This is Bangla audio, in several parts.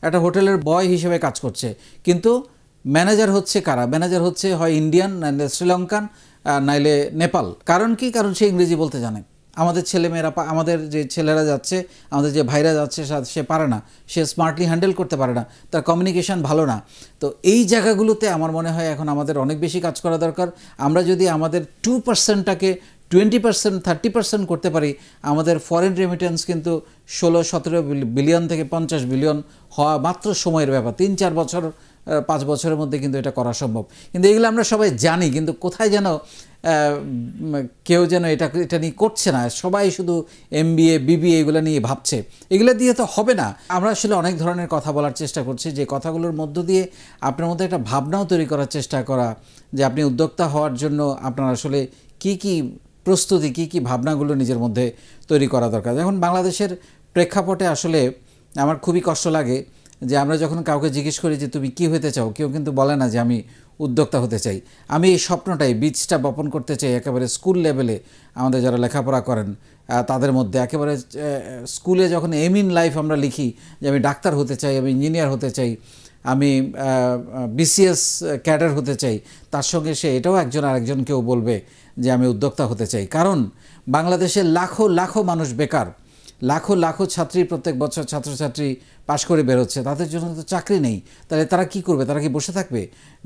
একটা হোটেলের বয় হিসেবে কাজ করছে, কিন্তু ম্যানেজার হচ্ছে কারা? ম্যানেজার হচ্ছে হয় ইন্ডিয়ান, নাইলে শ্রীলঙ্কান, নাইলে নেপাল। কারণ কি? কারণ সে ইংরেজি বলতে জানে। আমাদের ছেলেমেয়েরা, আমাদের যে ছেলেরা যাচ্ছে, আমাদের যে ভাইরা যাচ্ছে, সে পারে না, সে স্মার্টলি হ্যান্ডেল করতে পারে না, তার কমিউনিকেশন ভালো না। তো এই জায়গাগুলোতে আমার মনে হয় এখন আমাদের অনেক বেশি কাজ করা দরকার। আমরা যদি আমাদের 2%টাকে 20%, 30% করতে পারি, আমাদের ফরেন রেমিটেন্স কিন্তু 16-17 বিলিয়ন থেকে 50 বিলিয়ন হওয়া মাত্র সময়ের ব্যাপার। 3-4 বছর, 5 বছরের মধ্যে কিন্তু এটা করা সম্ভব। কিন্তু এগুলো আমরা সবাই জানি, কিন্তু কোথায় যেন কেউ যেন এটা নিয়ে করছে না। সবাই শুধু MBA, BBA এগুলো নিয়ে ভাবছে। এগুলো দিয়ে তো হবে না। আমরা আসলে অনেক ধরনের কথা বলার চেষ্টা করছি, যে কথাগুলোর মধ্য দিয়ে আপনার মধ্যে একটা ভাবনাও তৈরি করার চেষ্টা করা, যে আপনি উদ্যোক্তা হওয়ার জন্য আপনার আসলে কি কি প্রস্তুতি, কি কি ভাবনাগুলো নিজের মধ্যে তৈরি করা দরকার। এখন বাংলাদেশের প্রেক্ষাপটে আসলে আমার খুবই কষ্ট লাগে যে আমরা যখন কাউকে জিজ্ঞেস করি যে তুমি কি হতে চাও, কেউ কিন্তু বলে না যে আমি উদ্যোক্তা হতে চাই। আমি এই স্বপ্নটাই, বীজটা বপন করতে চাই একেবারে স্কুল লেভেলে। আমাদের যারা লেখাপড়া করেন তাদের মধ্যে একেবারে স্কুলে যখন এম ইন লাইফ আমরা লিখি যে আমি ডাক্তার হতে চাই, আমি ইঞ্জিনিয়ার হতে চাই, আমি BCS ক্যাডার হতে চাই, তার সঙ্গে সে এটাও একজন আরেকজনকেও বলবে যে আমি উদ্যোক্তা হতে চাই। কারণ বাংলাদেশের লাখো লাখো মানুষ বেকার, লাখো লাখো ছাত্রী প্রত্যেক বছর ছাত্রছাত্রী পাশ করে বেরোচ্ছে, তাদের জন্য তো চাকরি নেই। তাহলে তারা কি করবে? তারা কি বসে থাকবে?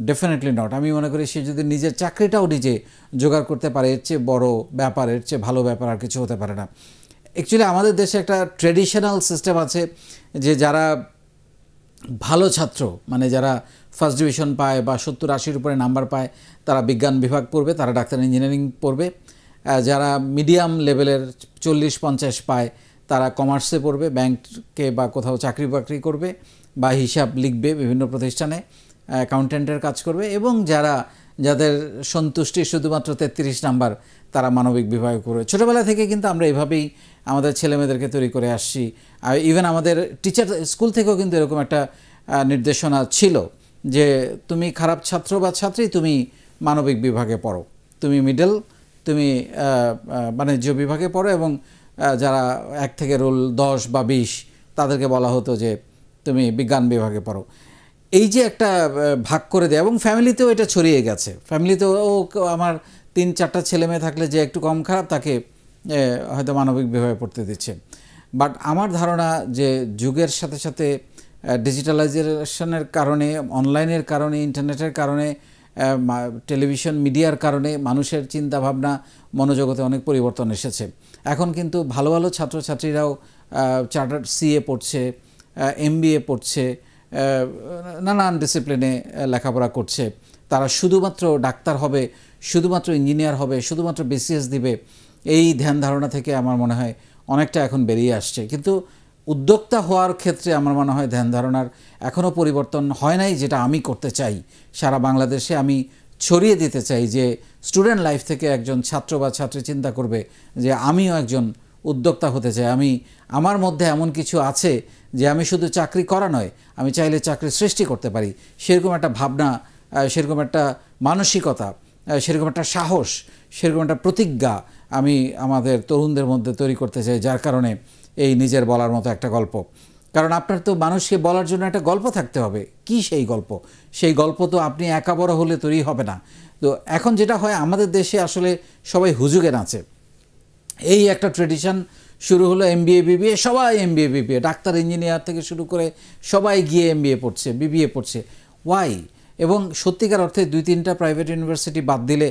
Definitely not. আমি মনে করি সে যদি নিজের চাকরিটাও নিজে জোগাড় করতে পারে, এর চেয়ে বড় ব্যাপার, এর চেয়ে ভালো ব্যাপার আর কিছু হতে পারে না। অ্যাকচুয়ালি আমাদের দেশে একটা ট্র্যাডিশনাল সিস্টেম আছে যে যারা ভালো ছাত্র, মানে যারা ফার্স্ট ডিভিশন পায় বা 70-80-র উপরে নাম্বার পায়, তারা বিজ্ঞান বিভাগ পড়বে, তারা ডাক্তার ইঞ্জিনিয়ারিং পড়বে। যারা মিডিয়াম লেভেলের 40-50 পায়, তারা কমার্সে পড়বে, ব্যাংকে বা কোথাও চাকরি বাকরি করবে বা হিসাব লিখবে বিভিন্ন প্রতিষ্ঠানে, অ্যাকাউন্টেন্টের কাজ করবে। এবং যাদের সন্তুষ্টি শুধুমাত্র 33 নাম্বার, তারা মানবিক বিভাগে করবে। ছোটোবেলা থেকে কিন্তু আমরা এভাবেই আমাদের ছেলেমেয়েদেরকে তৈরি করে আসছি। আর ইভেন আমাদের টিচার স্কুল থেকেও কিন্তু এরকম একটা নির্দেশনা ছিল যে তুমি খারাপ ছাত্র বা ছাত্রী, তুমি মানবিক বিভাগে পড়ো, তুমি মিডল, তুমি বাণিজ্য বিভাগে পড়ো। এবং যারা 1 থেকে রোল 10 বা 20, তাদেরকে বলা হতো যে তুমি বিজ্ঞান বিভাগে পড়ো। এই যে একটা ভাগ করে দেয়, এবং ফ্যামিলিতেও এটা ছড়িয়ে গেছে। ফ্যামিলিতেও আমার 3-4টা ছেলে মেয়ে থাকলে যে একটু কম খারাপ, তাকে হয়তো মানবিক বিভাগে পড়তে দিচ্ছে। বাট আমার ধারণা যে যুগের সাথে সাথে ডিজিটালাইজেশনের কারণে, অনলাইনের কারণে, ইন্টারনেটের কারণে, টেলিভিশন মিডিয়ার কারণে মানুষের চিন্তাভাবনা, মনোজগতে অনেক পরিবর্তন এসেছে। এখন কিন্তু ভালো ভালো ছাত্রছাত্রীরাও চার্টার্ড CA পড়ছে, MBA পড়ছে, নানান ডিসিপ্লিনে লেখাপড়া করছে। তারা শুধুমাত্র ডাক্তার হবে, শুধুমাত্র ইঞ্জিনিয়ার হবে, শুধুমাত্র BCS দিবে, এই ধ্যান ধারণা থেকে আমার মনে হয় অনেকটা এখন বেরিয়ে আসছে। কিন্তু উদ্যোক্তা হওয়ার ক্ষেত্রে আমার মনে হয় ধ্যান ধারণার এখনও পরিবর্তন হয় নাই, যেটা আমি করতে চাই। সারা বাংলাদেশে আমি ছড়িয়ে দিতে চাই যে স্টুডেন্ট লাইফ থেকে একজন ছাত্র বা ছাত্রী চিন্তা করবে যে আমিও একজন উদ্যোক্তা হতে চাই। আমার মধ্যে এমন কিছু আছে যে আমি শুধু চাকরি করা নয়, আমি চাইলে চাকরি সৃষ্টি করতে পারি। সেরকম একটা ভাবনা, সেরকম একটা মানসিকতা, সেরকম একটা সাহস, সেরকম একটা প্রতিজ্ঞা আমি আমাদের তরুণদের মধ্যে তৈরি করতে চাই। যার কারণে এই নিজের বলার মতো একটা গল্প। কারণ আপনার তো মানুষকে বলার জন্য একটা গল্প থাকতে হবে। কি সেই গল্প? সেই গল্প তো আপনি একা বড় হলে তৈরি হবে না। তো এখন যেটা হয়, আমাদের দেশে আসলে সবাই হুজুগে নাচে। এই একটা ট্রেডিশন শুরু হলো, MBA BBA, সবাই MBA BBA, ডাক্তার ইঞ্জিনিয়ার থেকে শুরু করে সবাই গিয়ে MBA পড়ছে, BBA পড়ছে। ওয়াই? এবং সত্যিকার অর্থে 2-3টা প্রাইভেট ইউনিভার্সিটি বাদ দিলে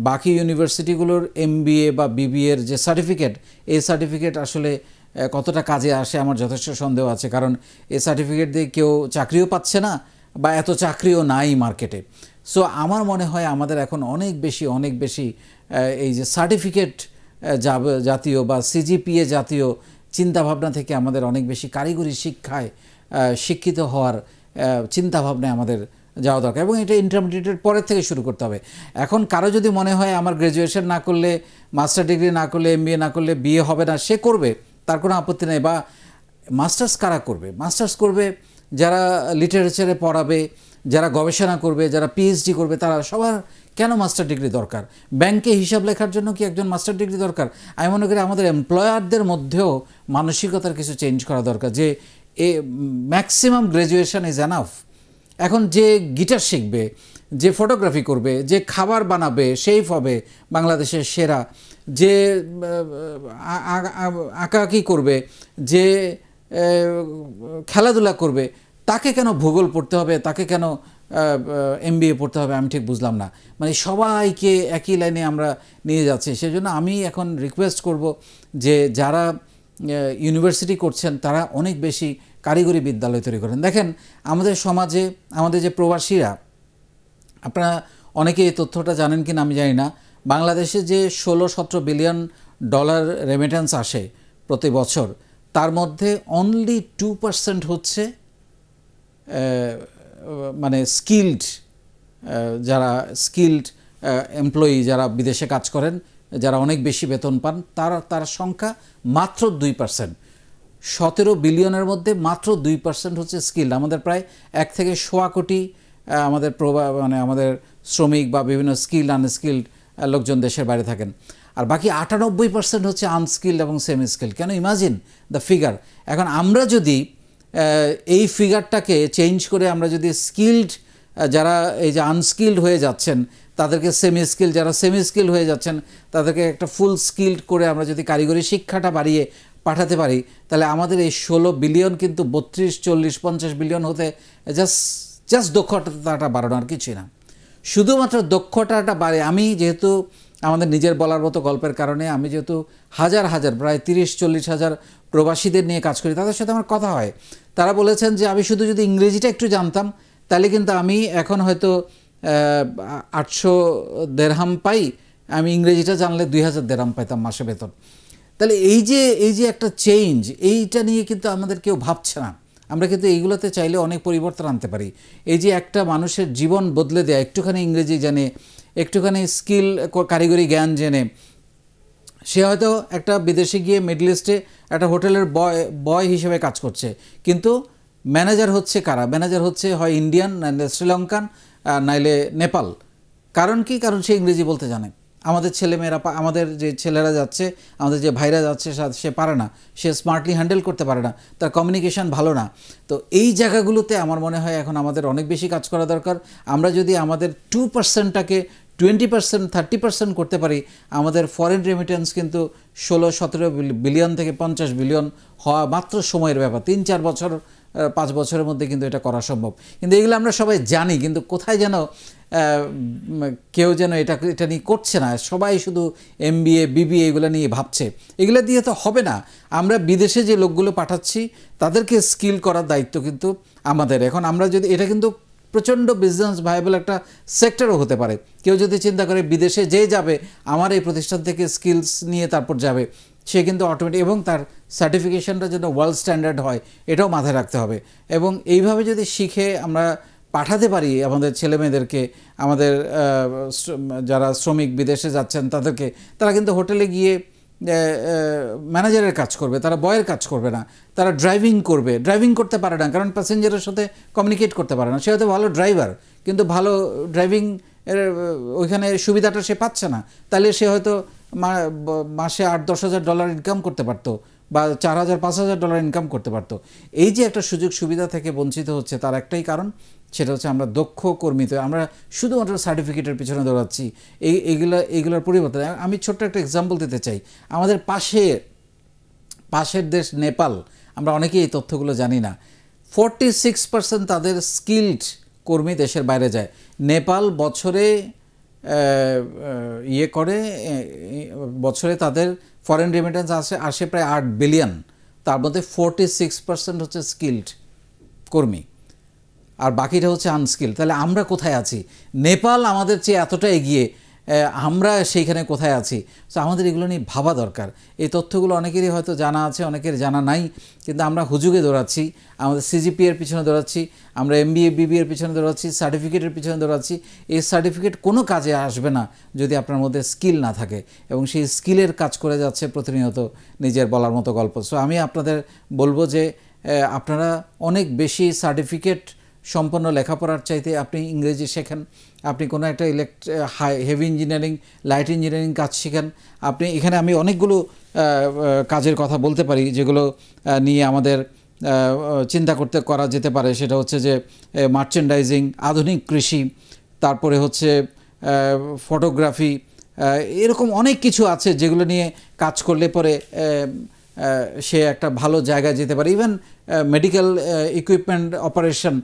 বাকি ইউনিভার্সিটিগুলোর MBA বা BBA-র যে সার্টিফিকেট, এই সার্টিফিকেট আসলে কতটা কাজে আসে আমার যথেষ্ট সন্দেহ আছে। কারণ এই সার্টিফিকেট দিয়ে কেউ চাকরিও পাচ্ছে না, বা এত চাকরিও নাই মার্কেটে। সো আমার মনে হয় আমাদের এখন অনেক বেশি এই যে সার্টিফিকেট জাতীয় বা CGPA জাতীয় চিন্তাভাবনা থেকে আমাদের অনেক বেশি কারিগরি শিক্ষায় শিক্ষিত হওয়ার চিন্তাভাবনায় আমাদের যাওয়া দরকার। এবং এটা ইন্টারমিডিয়েটের পরের থেকে শুরু করতে হবে। এখন কারো যদি মনে হয় আমার গ্র্যাজুয়েশন না করলে, মাস্টার ডিগ্রি না করলে, MBA না করলে বিয়ে হবে না, সে করবে, তার কোনো আপত্তি নেই। বা মাস্টার্স কারা করবে? মাস্টার্স করবে যারা লিটারেচারে পড়াবে, যারা গবেষণা করবে, যারা PhD করবে, তারা সবার কেন মাস্টার ডিগ্রি দরকার? ব্যাংকে হিসাব লেখার জন্য কি একজন মাস্টার ডিগ্রি দরকার? আমি মনে করি আমাদের এমপ্লয়ারদের মধ্যেও মানসিকতার কিছু চেঞ্জ করা দরকার, যে এ ম্যাক্সিমাম গ্র্যাজুয়েশন ইজ এনাফ। এখন যে গিটার শিখবে, যে ফটোগ্রাফি করবে, যে খাবার বানাবে, শেফ হবে বাংলাদেশের সেরা, যে আঁকাআঁকি করবে, যে খেলাধুলা করবে, তাকে কেন ভূগোল পড়তে হবে, তাকে কেন MBA পড়তে হবে? আমি ঠিক বুঝলাম না। মানে সবাইকে একই লাইনে আমরা নিয়ে যাচ্ছি। সেজন্য আমি এখন রিকোয়েস্ট করব যে যারা ইউনিভার্সিটি করছেন তারা অনেক বেশি কারিগরি বিদ্যালয় তৈরি করেন। দেখেন আমাদের সমাজে আমাদের যে প্রবাসীরা, আপনারা অনেকে এই তথ্যটা জানেন কিনা আমি জানি না, বাংলাদেশে যে 16-17 বিলিয়ন ডলার রেমিটেন্স আসে প্রতি বছর, তার মধ্যে অনলি 2% হচ্ছে মানে স্কিল্ড, যারা স্কিল্ড এমপ্লয়ি, যারা বিদেশে কাজ করেন, যারা অনেক বেশি বেতন পান, তার সংখ্যা মাত্র 2%। 17 বিলিয়নের মধ্যে মাত্র 2% হচ্ছে স্কিল্ড। আমাদের প্রায় 1 থেকে 1.25 কোটি আমাদের মানে আমাদের শ্রমিক বা বিভিন্ন স্কিল্ড আনস্কিল্ড লোকজন দেশের বাইরে থাকেন, আর বাকি 98% হচ্ছে আনস্কিল্ড এবং সেমি স্কিল্ড। কেন? Imagine the figure. এখন আমরা যদি এই ফিগারটাকে চেঞ্জ করে আমরা যদি স্কিল্ড, যারা এই যে আনস্কিল্ড হয়ে যাচ্ছেন তাদেরকে সেমি স্কিল, যারা সেমি স্কিল হয়ে যাচ্ছেন তাদেরকে একটা ফুল স্কিল্ড করে আমরা যদি কারিগরি শিক্ষাটা বাড়িয়ে পাঠাতে পারি, তাহলে আমাদের এই 16 বিলিয়ন কিন্তু 32, 40, 50 বিলিয়ন হতে জাস্ট দক্ষতাটা বাড়ানো, আর কিছুই না। শুধুমাত্র দক্ষতাটা বাড়ে। আমি যেহেতু আমাদের নিজের বলার মতো গল্পের কারণে আমি যেহেতু হাজার প্রায় 30-40 হাজার প্রবাসীদের নিয়ে কাজ করি, তাদের সাথে আমার কথা হয়। তারা বলেছেন যে আমি শুধু যদি ইংরেজিটা একটু জানতাম তাহলে কিন্তু আমি এখন হয়তো 800 দেরহাম পাই, আমি ইংরেজিটা জানলে 2000 দেরহাম পাইতাম মাসে বেতন। তাহলে এই যে একটা চেঞ্জ, এইটা নিয়ে কিন্তু আমাদের কেউ ভাবছে না। আমরা কিন্তু এইগুলোতে চাইলে অনেক পরিবর্তন আনতে পারি। এই যে একটা মানুষের জীবন বদলে দেয়া, একটুখানি ইংরেজি জেনে, একটুখানি স্কিল কারিগরি জ্ঞান জেনে, সে হয়তো একটা বিদেশে গিয়ে মিডল ইস্টে একটা হোটেলের বয় হিসেবে কাজ করছে, কিন্তু ম্যানেজার হচ্ছে কারা? ম্যানেজার হচ্ছে হয় ইন্ডিয়ান, নাইলে শ্রীলঙ্কান, নাইলে নেপাল। কারণ কি? কারণ সে ইংরেজি বলতে জানে। আমাদের ছেলেমেয়েরা, আমাদের যে ছেলেরা যাচ্ছে, আমাদের যে ভাইরা যাচ্ছে, সে পারে না, সে স্মার্টলি হ্যান্ডেল করতে পারে না, তার কমিউনিকেশন ভালো না। তো এই জায়গাগুলোতে আমার মনে হয় এখন আমাদের অনেক বেশি কাজ করা দরকার। আমরা যদি আমাদের 2%টাকে 20%, 30% করতে পারি, আমাদের ফরেন রেমিটেন্স কিন্তু 16-17 বিলিয়ন থেকে 50 বিলিয়ন হওয়া মাত্র সময়ের ব্যাপার। 3-4 বছর, 5 বছরের মধ্যে কিন্তু এটা করা সম্ভব। কিন্তু এগুলো আমরা সবাই জানি, কিন্তু কোথায় যেন কেউ যেন এটা নিয়ে করছে না। সবাই শুধু MBA, BBA এগুলো নিয়ে ভাবছে। এগুলো দিয়ে তো হবে না। আমরা বিদেশে যে লোকগুলো পাঠাচ্ছি তাদেরকে স্কিল করার দায়িত্ব কিন্তু আমাদের। এখন আমরা যদি, এটা কিন্তু প্রচণ্ড বিজনেস ভাইয়েবল একটা সেক্টরও হতে পারে। কেউ যদি চিন্তা করে বিদেশে যে যাবে, আমার এই প্রতিষ্ঠান থেকে স্কিলস নিয়ে তারপর যাবে, সে কিন্তু অটোমেটিক, এবং তার সার্টিফিকেশনটা যেন ওয়ার্ল্ড স্ট্যান্ডার্ড হয় এটাও মাথায় রাখতে হবে। এবং এইভাবে যদি শিখে আমরা পাঠাতে পারি আমাদের ছেলেমেয়েদেরকে, আমাদের যারা শ্রমিক বিদেশে যাচ্ছেন তাদেরকে, তারা কিন্তু হোটেলে গিয়ে ম্যানেজারের কাজ করবে, তারা বয়ের কাজ করবে না, তারা ড্রাইভিং করবে। ড্রাইভিং করতে পারে না কারণ প্যাসেঞ্জারের সাথে কমিউনিকেট করতে পারে না। সে হয়তো ভালো ড্রাইভার, কিন্তু ভালো ড্রাইভিং এর ওইখানে সুবিধাটা সে পাচ্ছে না। তাহলে সে হয়তো মাসে 8-10 হাজার ডলার ইনকাম করতে পারতো, বা 4,000-5,000 ডলার ইনকাম করতে পারতো। এই যে একটা সুযোগ সুবিধা থেকে বঞ্চিত হচ্ছে, তার একটাই কারণ, সেটা হচ্ছে আমরা দক্ষ কর্মী। তো আমরা শুধুমাত্র সার্টিফিকেটের পিছনে দৌড়াচ্ছি। এইগুলোর পরিবর্তে আমি ছোট্ট একটা এক্সাম্পল দিতে চাই। আমাদের পাশের দেশ নেপাল, আমরা অনেকেই এই তথ্যগুলো জানি না। 46% তাদের স্কিল্ড কর্মী দেশের বাইরে যায়। নেপাল বছরে তাদের ফরেন রেমিটেন্স আসে প্রায় 8 বিলিয়ন। তার মধ্যে 46% হচ্ছে স্কিল্ড কর্মী, আর বাকিটা হচ্ছে আনস্কিল। তাহলে আমরা কোথায় আছি? নেপাল আমাদের চেয়ে এতটা এগিয়ে, আমরা সেইখানে কোথায় আছি? সো আমাদের এগুলো নিয়ে ভাবা দরকার। এই তথ্যগুলো অনেকেরই হয়তো জানা আছে, অনেকের জানা নাই, কিন্তু আমরা হুজুগে দৌড়াচ্ছি, আমাদের CGPA এর পিছনে দৌড়াচ্ছি, আমরা MBA, BBA এর পিছনে দৌড়াচ্ছি, সার্টিফিকেটের পিছনে দৌড়াচ্ছি। এই সার্টিফিকেট কোনো কাজে আসবে না যদি আপনার মধ্যে স্কিল না থাকে, এবং সেই স্কিলের কাজ করে যাচ্ছে প্রতিনিয়ত নিজের বলার মতো গল্প। সো আমি আপনাদের বলবো যে আপনারা অনেক বেশি সার্টিফিকেট সম্পন্ন লেখাপড়ার চাইতে আপনি ইংরেজি শেখেন, আপনি কোনো একটা হেভি ইঞ্জিনিয়ারিং, লাইট ইঞ্জিনিয়ারিং কাজ শিখেন। আপনি এখানে আমি অনেকগুলো কাজের কথা বলতে পারি যেগুলো নিয়ে আমাদের চিন্তা করা যেতে পারে, সেটা হচ্ছে যে মার্চেন্ডাইজিং, আধুনিক কৃষি, তারপরে হচ্ছে ফটোগ্রাফি, এরকম অনেক কিছু আছে যেগুলো নিয়ে কাজ করলে পরে সে একটা ভালো জায়গায় যেতে পারে। ইভেন মেডিকেল ইকুইপমেন্ট অপারেশন,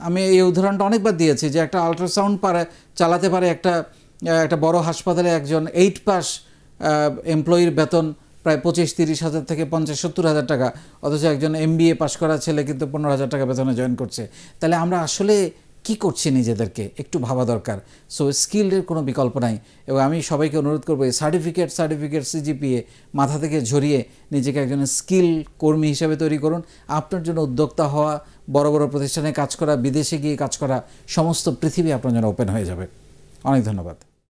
আমি এই উদাহরণটা অনেকবার দিয়েছি যে একটা আল্ট্রাসাউন্ড চালাতে পারে একটা বড় হাসপাতালে একজন 8 পাস এমপ্লয়ির বেতন প্রায় 25-30 হাজার থেকে 50-70 হাজার টাকা, অথচ একজন MBA পাস করা ছেলে কিন্তু 15,000 টাকা বেতনে জয়েন করছে। তাহলে আমরা আসলে কি করছি নিজেদেরকে একটু ভাবা দরকার। সো স্কিলের কোনো বিকল্প নাই, এবং আমি সবাইকে অনুরোধ করবো এই সার্টিফিকেট CGPA মাথা থেকে ঝরিয়ে নিজেকে একজন স্কিল কর্মী হিসেবে তৈরি করুন। আপনার জন্য উদ্যোক্তা হওয়া, বড় বড় প্রতিষ্ঠানে কাজ করা, বিদেশে গিয়ে কাজ করা, সমস্ত পৃথিবী আপনার জন্য ওপেন হয়ে যাবে। অনেক ধন্যবাদ।